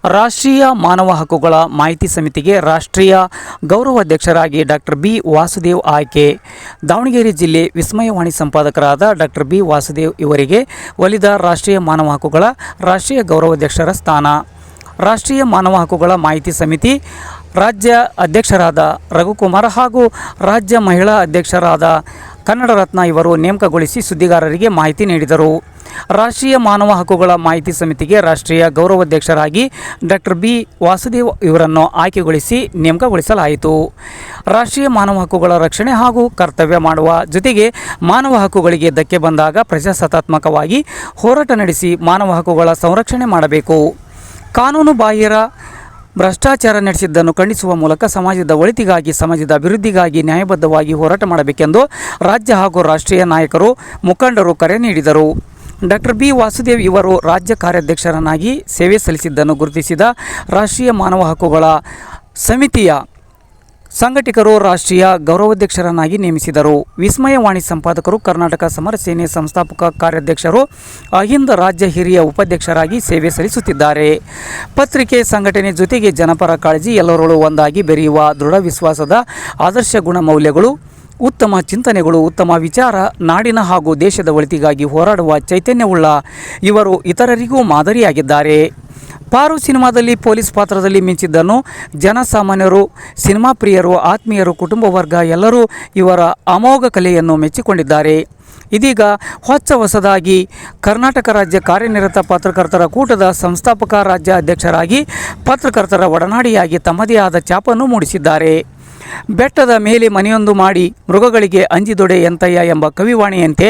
ರಾಷ್ಟ್ರೀಯ ಮಾನವ ಹಕ್ಕುಗಳ ಮಾಹಿತಿ ಸಮಿತಿಗೆ ರಾಷ್ಟ್ರೀಯ ಗೌರವಾಧ್ಯಕ್ಷರಾಗಿ ಡಾಕ್ಟರ್ ಬಿ ವಾಸುದೇವ್ ಆಯ್ಕೆ. ದಾವಣಗೆರೆ ಜಿಲ್ಲೆ ವಿಸ್ಮಯವಾಣಿ ಸಂಪಾದಕರಾದ ಡಾಕ್ಟರ್ ಬಿ ವಾಸುದೇವ್ ಇವರಿಗೆ ಒಲಿದ ರಾಷ್ಟ್ರೀಯ ಮಾನವ ಹಕ್ಕುಗಳ ರಾಷ್ಟ್ರೀಯ ಗೌರವಾಧ್ಯಕ್ಷರ ಸ್ಥಾನ. ರಾಷ್ಟ್ರೀಯ ಮಾನವ ಹಕ್ಕುಗಳ ಮಾಹಿತಿ ಸಮಿತಿ ರಾಜ್ಯ ಅಧ್ಯಕ್ಷರಾದ ರಘುಕುಮಾರ್ ಹಾಗೂ ರಾಜ್ಯ ಮಹಿಳಾ ಅಧ್ಯಕ್ಷರಾದ ಕನ್ನಡ ರತ್ನ ಇವರು ನೇಮಕಗೊಳಿಸಿ ಸುದ್ದಿಗಾರರಿಗೆ ಮಾಹಿತಿ ನೀಡಿದರು. ರಾಷ್ಟ್ರೀಯ ಮಾನವ ಹಕ್ಕುಗಳ ಮಾಹಿತಿ ಸಮಿತಿಗೆ ರಾಷ್ಟ್ರೀಯ ಗೌರವಾಧ್ಯಕ್ಷರಾಗಿ ಡಾಕ್ಟರ್ ಬಿ ವಾಸುದೇವ್ ಇವರನ್ನು ಆಯ್ಕೆಗೊಳಿಸಿ ನೇಮಕಗೊಳಿಸಲಾಯಿತು. ರಾಷ್ಟ್ರೀಯ ಮಾನವ ಹಕ್ಕುಗಳ ರಕ್ಷಣೆ ಹಾಗೂ ಕರ್ತವ್ಯ ಮಾಡುವ ಜೊತೆಗೆ ಮಾನವ ಹಕ್ಕುಗಳಿಗೆ ಧಕ್ಕೆ ಬಂದಾಗ ಪ್ರಜಾಸತ್ತಾತ್ಮಕವಾಗಿ ಹೋರಾಟ ನಡೆಸಿ ಮಾನವ ಹಕ್ಕುಗಳ ಸಂರಕ್ಷಣೆ ಮಾಡಬೇಕು. ಕಾನೂನು ಬಾಹಿರ ಭ್ರಷ್ಟಾಚಾರ ನಡೆಸಿದ್ದನ್ನು ಖಂಡಿಸುವ ಮೂಲಕ ಸಮಾಜದ ಒಳಿತಿಗಾಗಿ, ಸಮಾಜದ ಅಭಿವೃದ್ಧಿಗಾಗಿ ನ್ಯಾಯಬದ್ಧವಾಗಿ ಹೋರಾಟ ಮಾಡಬೇಕೆಂದು ರಾಜ್ಯ ಹಾಗೂ ರಾಷ್ಟ್ರೀಯ ನಾಯಕರು, ಮುಖಂಡರು ಕರೆ ನೀಡಿದರು. ಡಾಕ್ಟರ್ ಬಿ ವಾಸುದೇವ್ ಇವರು ರಾಜ್ಯ ಕಾರ್ಯಾಧ್ಯಕ್ಷರನ್ನಾಗಿ ಸೇವೆ ಸಲ್ಲಿಸಿದ್ದನ್ನು ಗುರುತಿಸಿದ ರಾಷ್ಟ್ರೀಯ ಮಾನವ ಹಕ್ಕುಗಳ ಸಮಿತಿಯ ಸಂಘಟಕರು ರಾಷ್ಟ್ರೀಯ ಗೌರವಾಧ್ಯಕ್ಷರನ್ನಾಗಿ ನೇಮಿಸಿದರು. ವಿಸ್ಮಯವಾಣಿ ಸಂಪಾದಕರು, ಕರ್ನಾಟಕ ಸಮರ ಸೇನೆ ಸಂಸ್ಥಾಪಕ ಕಾರ್ಯಾಧ್ಯಕ್ಷರು, ಅಹಿಂದ ರಾಜ್ಯ ಹಿರಿಯ ಉಪಾಧ್ಯಕ್ಷರಾಗಿ ಸೇವೆ ಸಲ್ಲಿಸುತ್ತಿದ್ದಾರೆ. ಪತ್ರಿಕೆ ಸಂಘಟನೆ ಜೊತೆಗೆ ಜನಪರ ಕಾಳಜಿ, ಎಲ್ಲರಲ್ಲೂ ಒಂದಾಗಿ ಬೆರೆಯುವ ದೃಢ ವಿಶ್ವಾಸದ ಆದರ್ಶ ಗುಣ ಮೌಲ್ಯಗಳು, ಉತ್ತಮ ಚಿಂತನೆಗಳು, ಉತ್ತಮ ವಿಚಾರ, ನಾಡಿನ ಹಾಗೂ ದೇಶದ ಒಳಿತಿಗಾಗಿ ಹೋರಾಡುವ ಚೈತನ್ಯವುಳ್ಳ ಇವರು ಇತರರಿಗೂ ಮಾದರಿಯಾಗಿದ್ದಾರೆ. ಪಾರು ಸಿನಿಮಾದಲ್ಲಿ ಪೊಲೀಸ್ ಪಾತ್ರದಲ್ಲಿ ಮಿಂಚಿದ್ದನ್ನು ಜನಸಾಮಾನ್ಯರು, ಸಿನಿಮಾ ಪ್ರಿಯರು, ಆತ್ಮೀಯರು, ಕುಟುಂಬ ವರ್ಗ ಎಲ್ಲರೂ ಇವರ ಅಮೋಘ ಕಲೆಯನ್ನು ಮೆಚ್ಚಿಕೊಂಡಿದ್ದಾರೆ. ಇದೀಗ ಹೊಸದಾಗಿ ಕರ್ನಾಟಕ ರಾಜ್ಯ ಕಾರ್ಯನಿರತ ಪತ್ರಕರ್ತರ ಕೂಟದ ಸಂಸ್ಥಾಪಕ ರಾಜ್ಯ ಅಧ್ಯಕ್ಷರಾಗಿ ಪತ್ರಕರ್ತರ ಒಡನಾಡಿಯಾಗಿ ತಮ್ಮದೇ ಆದ ಛಾಪನ್ನು ಮೂಡಿಸಿದ್ದಾರೆ. ಬೆಟ್ಟದ ಮೇಲೆ ಮನೆಯೊಂದು ಮಾಡಿ ಮೃಗಗಳಿಗೆ ಅಂಜಿದೊಡೆ ಎಂತಯ್ಯ ಎಂಬ ಕವಿವಾಣಿಯಂತೆ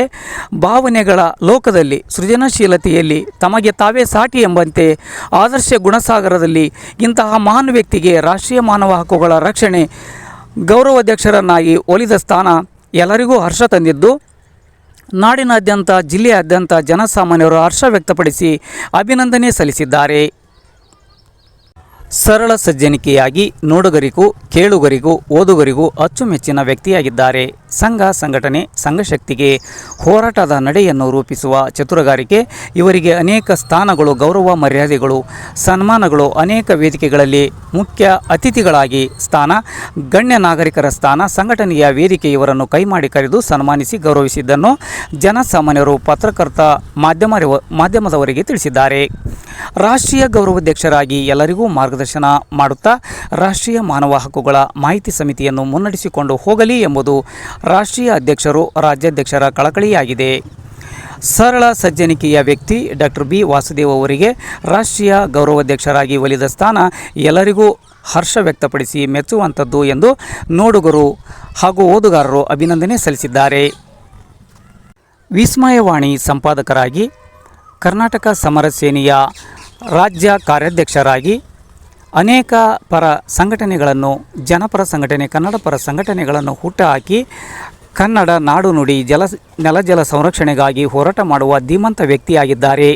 ಭಾವನೆಗಳ ಲೋಕದಲ್ಲಿ, ಸೃಜನಶೀಲತೆಯಲ್ಲಿ ತಮಗೆ ತಾವೇ ಸಾಟಿ ಎಂಬಂತೆ ಆದರ್ಶ ಗುಣಸಾಗರದಲ್ಲಿ ಇಂತಹ ಮಹಾನ್ ವ್ಯಕ್ತಿಗೆ ರಾಷ್ಟ್ರೀಯ ಮಾನವ ಹಕ್ಕುಗಳ ರಕ್ಷಣೆ ಗೌರವಾಧ್ಯಕ್ಷರನ್ನಾಗಿ ಒಲಿದ ಸ್ಥಾನ ಎಲ್ಲರಿಗೂ ಹರ್ಷ ತಂದಿದ್ದು, ನಾಡಿನಾದ್ಯಂತ, ಜಿಲ್ಲೆಯಾದ್ಯಂತ ಜನಸಾಮಾನ್ಯರು ಹರ್ಷ ವ್ಯಕ್ತಪಡಿಸಿ ಅಭಿನಂದನೆ ಸಲ್ಲಿಸಿದ್ದಾರೆ. ಸರಳ ಸಜ್ಜನಿಕೆಯಾಗಿ ನೋಡುಗರಿಗೂ, ಕೇಳುಗರಿಗೂ, ಓದುಗರಿಗೂ ಅಚ್ಚುಮೆಚ್ಚಿನ ವ್ಯಕ್ತಿಯಾಗಿದ್ದಾರೆ. ಸಂಘ ಸಂಘಟನೆ, ಸಂಘಶಕ್ತಿಗೆ ಹೋರಾಟದ ನಡೆಯನ್ನು ರೂಪಿಸುವ ಚತುರಗಾರಿಕೆ ಇವರಿಗೆ ಅನೇಕ ಸ್ಥಾನಗಳು, ಗೌರವ ಮರ್ಯಾದೆಗಳು, ಸನ್ಮಾನಗಳು, ಅನೇಕ ವೇದಿಕೆಗಳಲ್ಲಿ ಮುಖ್ಯ ಅತಿಥಿಗಳಾಗಿ ಸ್ಥಾನ, ಗಣ್ಯ ನಾಗರಿಕರ ಸ್ಥಾನ, ಸಂಘಟನೆಯ ವೇದಿಕೆ ಇವರನ್ನು ಕೈಮಾಡಿ ಕರೆದು ಸನ್ಮಾನಿಸಿ ಗೌರವಿಸಿದ್ದನ್ನು ಜನಸಾಮಾನ್ಯರು, ಪತ್ರಕರ್ತ, ಮಾಧ್ಯಮದವರಿಗೆ ತಿಳಿಸಿದ್ದಾರೆ. ರಾಷ್ಟ್ರೀಯ ಗೌರವಾಧ್ಯಕ್ಷರಾಗಿ ಎಲ್ಲರಿಗೂ ಮಾರ್ಗದರ್ಶನ ಮಾಡುತ್ತಾ ರಾಷ್ಟ್ರೀಯ ಮಾನವ ಹಕ್ಕುಗಳ ಮಾಹಿತಿ ಸಮಿತಿಯನ್ನು ಮುನ್ನಡೆಸಿಕೊಂಡು ಹೋಗಲಿ ಎಂಬುದು ರಾಷ್ಟ್ರೀಯ ಅಧ್ಯಕ್ಷರು, ರಾಜ್ಯಾಧ್ಯಕ್ಷರ ಕಳಕಳಿಯಾಗಿದೆ. ಸರಳ ಸಜ್ಜನಿಕೆಯ ವ್ಯಕ್ತಿ ಡಾಕ್ಟರ್ ಬಿ ವಾಸುದೇವ್ ಅವರಿಗೆ ರಾಷ್ಟ್ರೀಯ ಗೌರವಾಧ್ಯಕ್ಷರಾಗಿ ಒಲಿದ ಸ್ಥಾನ ಎಲ್ಲರಿಗೂ ಹರ್ಷ ವ್ಯಕ್ತಪಡಿಸಿ ಮೆಚ್ಚುವಂಥದ್ದು ಎಂದು ನೋಡುಗರು ಹಾಗೂ ಓದುಗಾರರು ಅಭಿನಂದನೆ ಸಲ್ಲಿಸಿದ್ದಾರೆ. ವಿಸ್ಮಯವಾಣಿ ಸಂಪಾದಕರಾಗಿ, ಕರ್ನಾಟಕ ಸಮರ ಸೇನೆಯ ರಾಜ್ಯ ಕಾರ್ಯಾಧ್ಯಕ್ಷರಾಗಿ ಅನೇಕ ಪರ ಸಂಘಟನೆಗಳನ್ನು, ಜನಪರ ಸಂಘಟನೆ, ಕನ್ನಡ ಪರ ಸಂಘಟನೆಗಳನ್ನು ಹುಟ್ಟುಹಾಕಿ ಕನ್ನಡ ನಾಡು ನುಡಿ, ನೆಲ ಜಲ ಸಂರಕ್ಷಣೆಗಾಗಿ ಹೋರಾಟ ಮಾಡುವ ಧೀಮಂತ ವ್ಯಕ್ತಿಯಾಗಿದ್ದಾರೆ.